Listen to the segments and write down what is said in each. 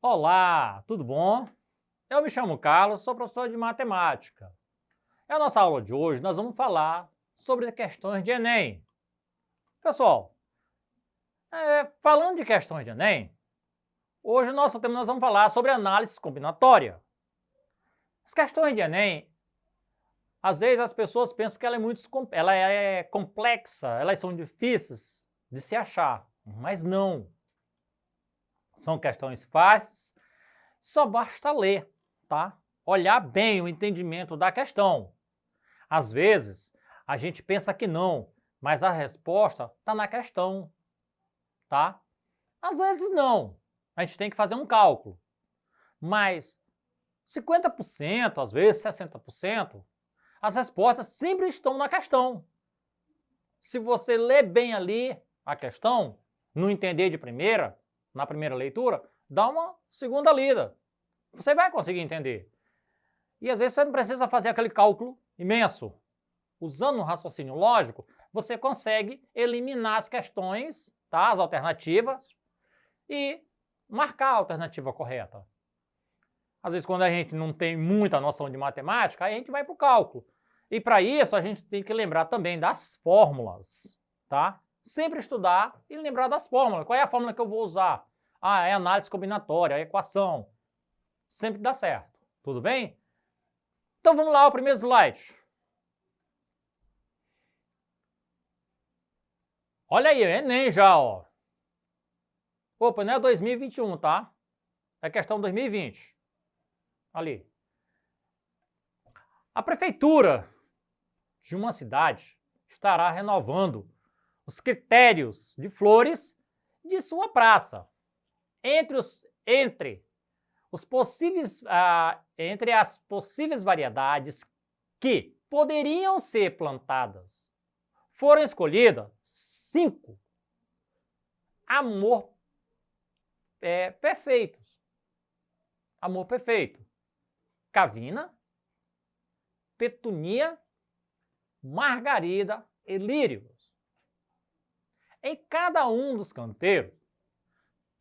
Olá, tudo bom? Eu me chamo Carlos, sou professor de matemática. Na nossa aula de hoje, nós vamos falar sobre questões de Enem. Pessoal, falando de questões de Enem, hoje nós vamos falar sobre análise combinatória. As questões de Enem, às vezes as pessoas pensam que ela é complexa, elas são difíceis de se achar, mas não. São questões fáceis, só basta ler, tá? Olhar bem o entendimento da questão. Às vezes, a gente pensa que não, mas a resposta está na questão, tá? Às vezes não, a gente tem que fazer um cálculo, mas 50%, às vezes 60%, as respostas sempre estão na questão. Se você ler bem ali a questão, não entender de primeira, na primeira leitura, dá uma segunda lida. Você vai conseguir entender. E às vezes você não precisa fazer aquele cálculo imenso. Usando o raciocínio lógico, você consegue eliminar as questões, tá? As alternativas, e marcar a alternativa correta. Às vezes, quando a gente não tem muita noção de matemática, aí a gente vai para o cálculo. E para isso, a gente tem que lembrar também das fórmulas, tá? Sempre estudar e lembrar das fórmulas. Qual é a fórmula que eu vou usar? Ah, é análise combinatória, é equação. Sempre dá certo. Tudo bem? Então vamos lá ao primeiro slide. Olha aí, Enem já, ó. Opa, não é 2021, tá? É questão 2020. Ali. A prefeitura de uma cidade estará renovando os critérios de flores de sua praça. Entre as possíveis variedades que poderiam ser plantadas, foram escolhidas 5 perfeitos. Amor perfeito. Cavina, petunia, margarida e lírios. Em cada um dos canteiros,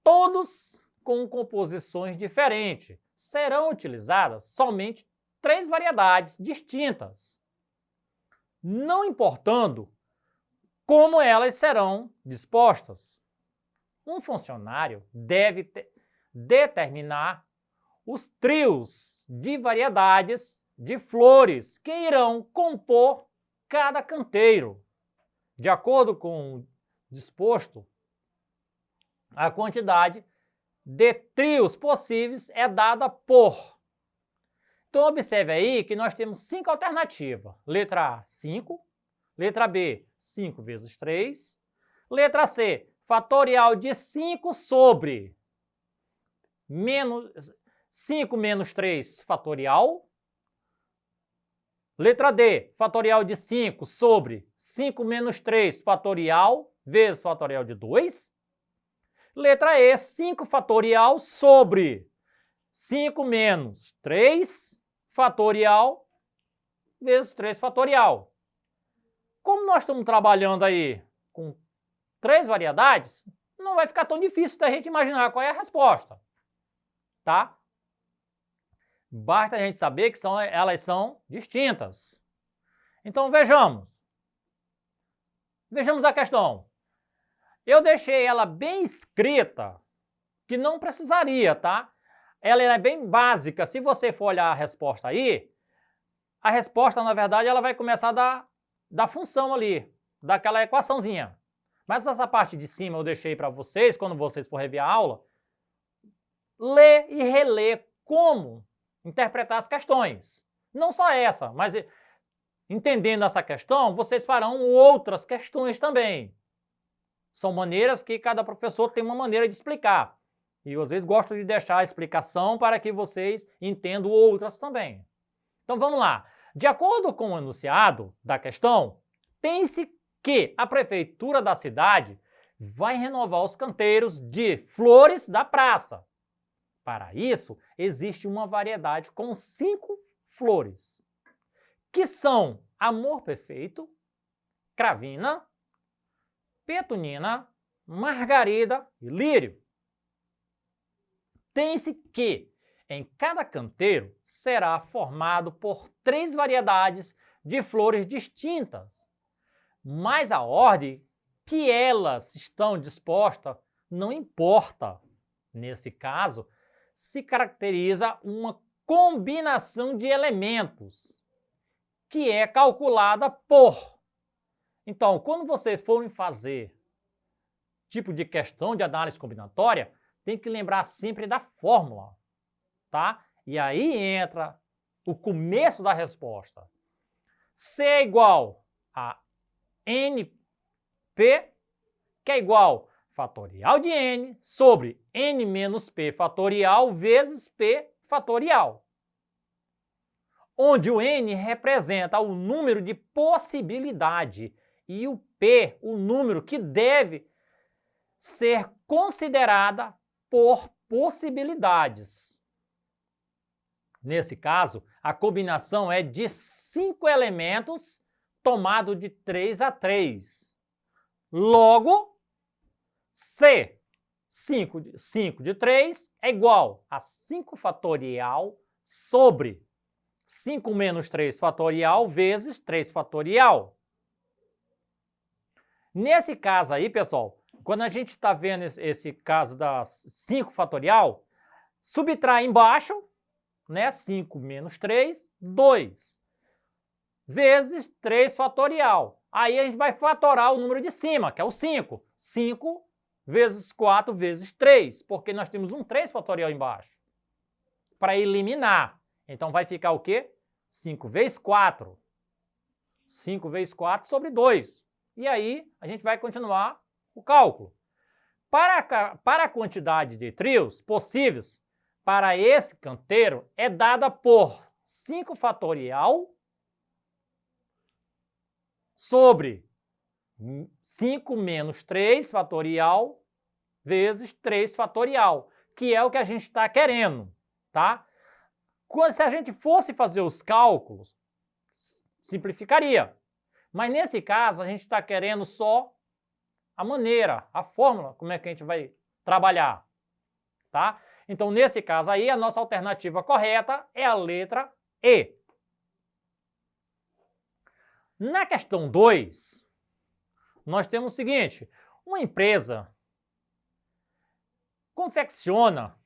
todos com composições diferentes, serão utilizadas somente 3 variedades distintas, não importando como elas serão dispostas. Um funcionário deve determinar os trios de variedades de flores que irão compor cada canteiro. De acordo com o disposto, a quantidade de trios possíveis é dada por. Então, observe aí que nós temos 5 alternativas. Letra A, 5. Letra B, 5 vezes 3. Letra C, fatorial de 5 sobre 5 menos 3 fatorial. Letra D, fatorial de 5 sobre 5 menos 3 fatorial vezes fatorial de 2. Letra E, 5 fatorial sobre 5 menos 3 fatorial vezes 3 fatorial. Como nós estamos trabalhando aí com 3 variedades, não vai ficar tão difícil da gente imaginar qual é a resposta, tá? Basta a gente saber que elas são distintas. Então vejamos. Vejamos a questão. Eu deixei ela bem escrita, que não precisaria, tá? Ela é bem básica. Se você for olhar a resposta aí, a resposta, na verdade, ela vai começar da função ali, daquela equaçãozinha. Mas essa parte de cima eu deixei para vocês, quando vocês for rever a aula, ler e reler como interpretar as questões. Não só essa, mas entendendo essa questão, vocês farão outras questões também. São maneiras que cada professor tem uma maneira de explicar. E eu, às vezes, gosto de deixar a explicação para que vocês entendam outras também. Então vamos lá. De acordo com o enunciado da questão, tem-se que a prefeitura da cidade vai renovar os canteiros de flores da praça. Para isso, existe uma variedade com 5 flores, que são amor perfeito, cravina, petunina, margarida e lírio. Tem-se que, em cada canteiro, será formado por 3 variedades de flores distintas, mas a ordem que elas estão dispostas não importa. Nesse caso, se caracteriza uma combinação de elementos, que é calculada por. Então, quando vocês forem fazer tipo de questão de análise combinatória, tem que lembrar sempre da fórmula, tá? E aí entra o começo da resposta. C é igual a NP, que é igual fatorial de n sobre n menos p fatorial vezes p fatorial, onde o n representa o número de possibilidade e o p o número que deve ser considerada por possibilidades. Nesse caso, a combinação é de 5 elementos tomado de 3 a 3. Logo, C, 5 de 3 é igual a 5 fatorial sobre 5 menos 3 fatorial vezes 3 fatorial. Nesse caso aí, pessoal, quando a gente está vendo esse caso da 5 fatorial, subtrai embaixo, né, 5 menos 3, 2, vezes 3 fatorial. Aí a gente vai fatorar o número de cima, que é o 5. 5 vezes 4 vezes 3, porque nós temos um 3 fatorial embaixo. Para eliminar. Então vai ficar o quê? 5 vezes 4. 5 vezes 4 sobre 2. E aí a gente vai continuar o cálculo. Para a quantidade de trios possíveis para esse canteiro é dada por 5 fatorial sobre 5 menos 3 fatorial vezes 3 fatorial, que é o que a gente está querendo, tá? Se a gente fosse fazer os cálculos, simplificaria. Mas nesse caso, a gente está querendo só a maneira, a fórmula, como é que a gente vai trabalhar, tá? Então, nesse caso aí, a nossa alternativa correta é a letra E. Na questão 2, nós temos o seguinte: uma empresa confecciona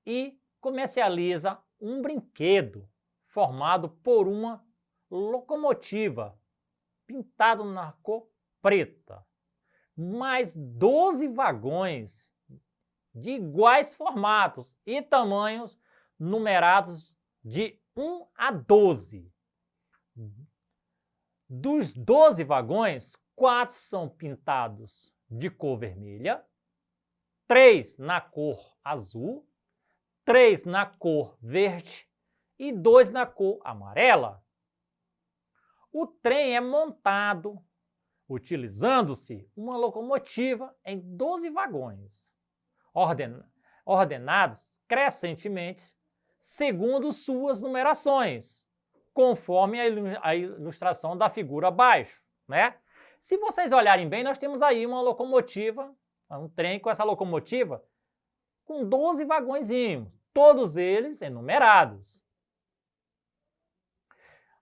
e comercializa um brinquedo formado por uma locomotiva pintado na cor preta, mais 12 vagões de iguais formatos e tamanhos numerados de 1 a 12. Dos 12 vagões, 4 são pintados de cor vermelha, 3 na cor azul, 3 na cor verde e 2 na cor amarela. O trem é montado utilizando-se uma locomotiva em 12 vagões, ordenados crescentemente segundo suas numerações, conforme a ilustração da figura abaixo, né? Se vocês olharem bem, nós temos aí uma locomotiva, um trem com essa locomotiva com 12 vagõezinhos, todos eles enumerados.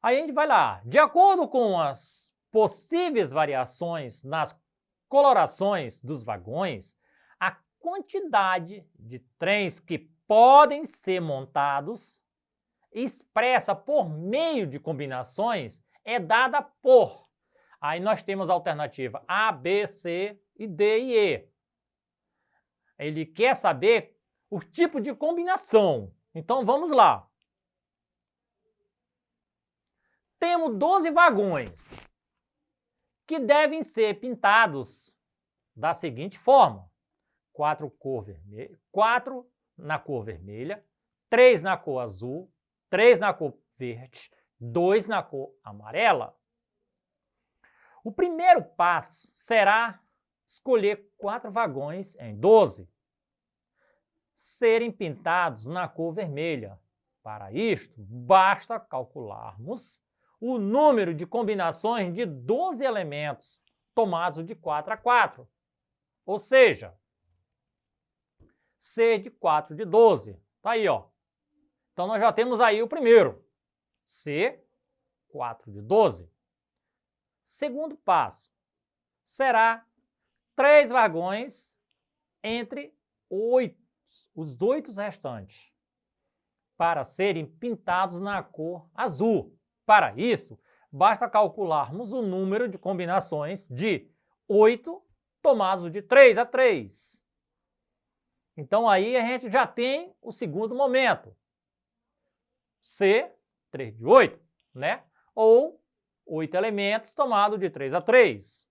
Aí a gente vai lá, de acordo com as possíveis variações nas colorações dos vagões, a quantidade de trens que podem ser montados, expressa por meio de combinações, é dada por. Aí nós temos a alternativa A, B, C e D e E. Ele quer saber o tipo de combinação. Então vamos lá. Temos 12 vagões que devem ser pintados da seguinte forma: 4 na cor vermelha, 3 na cor azul, 3 na cor verde, 2 na cor amarela. O primeiro passo será escolher 4 vagões em 12 serem pintados na cor vermelha. Para isto, basta calcularmos o número de combinações de 12 elementos tomados de 4 a 4. Ou seja, C de 4 de 12. Tá aí, ó. Então, nós já temos aí o primeiro. C, 4 de 12. Segundo passo, será 3 vagões entre os 8 restantes, para serem pintados na cor azul. Para isso, basta calcularmos o número de combinações de 8 tomados de 3 a 3. Então, aí a gente já tem o segundo momento. C, 3 de 8, né? Ou 8 elementos tomado de 3 a 3.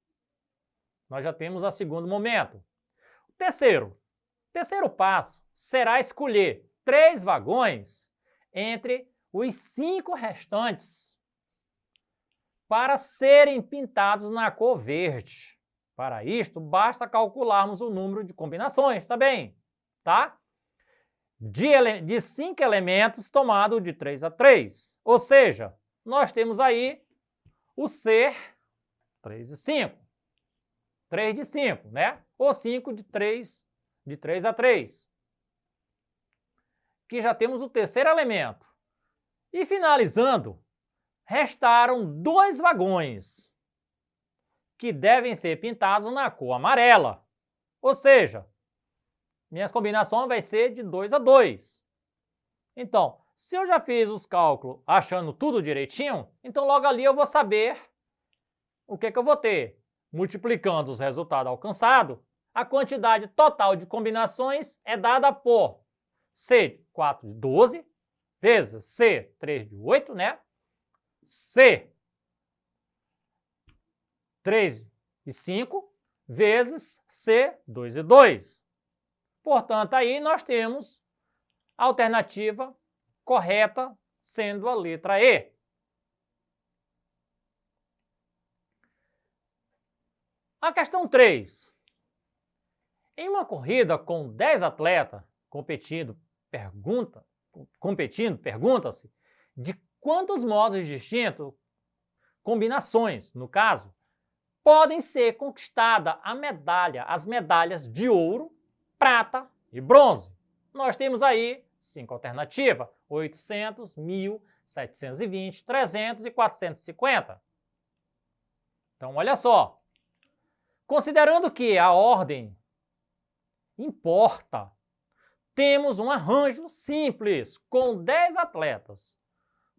Nós já temos o segundo momento. Terceiro passo será escolher 3 vagões entre os 5 restantes para serem pintados na cor verde. Para isto, basta calcularmos o número de combinações também, tá? De 5 elementos tomado de 3 a 3. Ou seja, nós temos aí o C, 3 de 5. 3 de 5, né? Ou 5 de 3 a 3. Aqui já temos o terceiro elemento. E finalizando, restaram 2 vagões que devem ser pintados na cor amarela. Ou seja, minhas combinações vai ser de 2 a 2. Então, se eu já fiz os cálculos achando tudo direitinho, então logo ali eu vou saber o que eu vou ter. Multiplicando os resultados alcançados, a quantidade total de combinações é dada por C, 4 de 12, vezes C, 3 de 8, né? C, 3 de 5, vezes C, 2 de 2. Portanto, aí nós temos a alternativa correta, sendo a letra E. A questão 3. Em uma corrida com 10 atletas competindo, pergunta-se de quantos modos distintos, combinações, no caso, podem ser conquistadas as medalhas de ouro, prata e bronze. Nós temos aí 5 alternativas: 800, 1.000, 720, 300 e 450. Então, olha só. Considerando que a ordem importa, temos um arranjo simples com 10 atletas,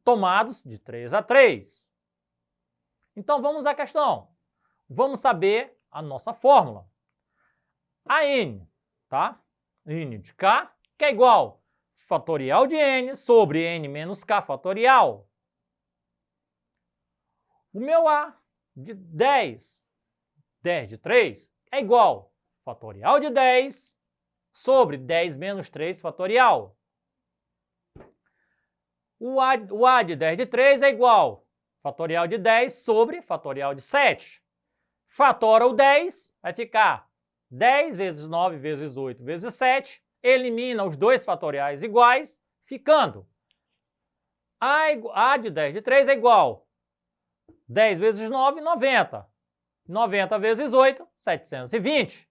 tomados de 3 a 3. Então, vamos à questão. Vamos saber a nossa fórmula. A N, tá? N de K, que é igual fatorial de N sobre N menos K fatorial. O meu A de 10 de 3 é igual fatorial de 10 sobre 10 menos 3 fatorial. O A de 10 de 3 é igual fatorial de 10 sobre fatorial de 7. Fatora o 10, vai ficar 10 vezes 9 vezes 8 vezes 7, elimina os dois fatoriais iguais, ficando A de 10 de 3 é igual 10 vezes 9, 90. 90 vezes 8, 720.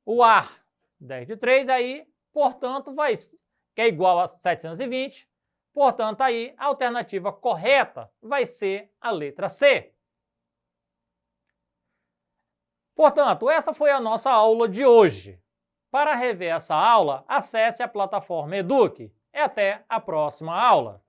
O A, 10 de 3 aí, portanto, que é igual a 720. Portanto, aí, a alternativa correta vai ser a letra C. Portanto, essa foi a nossa aula de hoje. Para rever essa aula, acesse a plataforma Eduque. E até a próxima aula.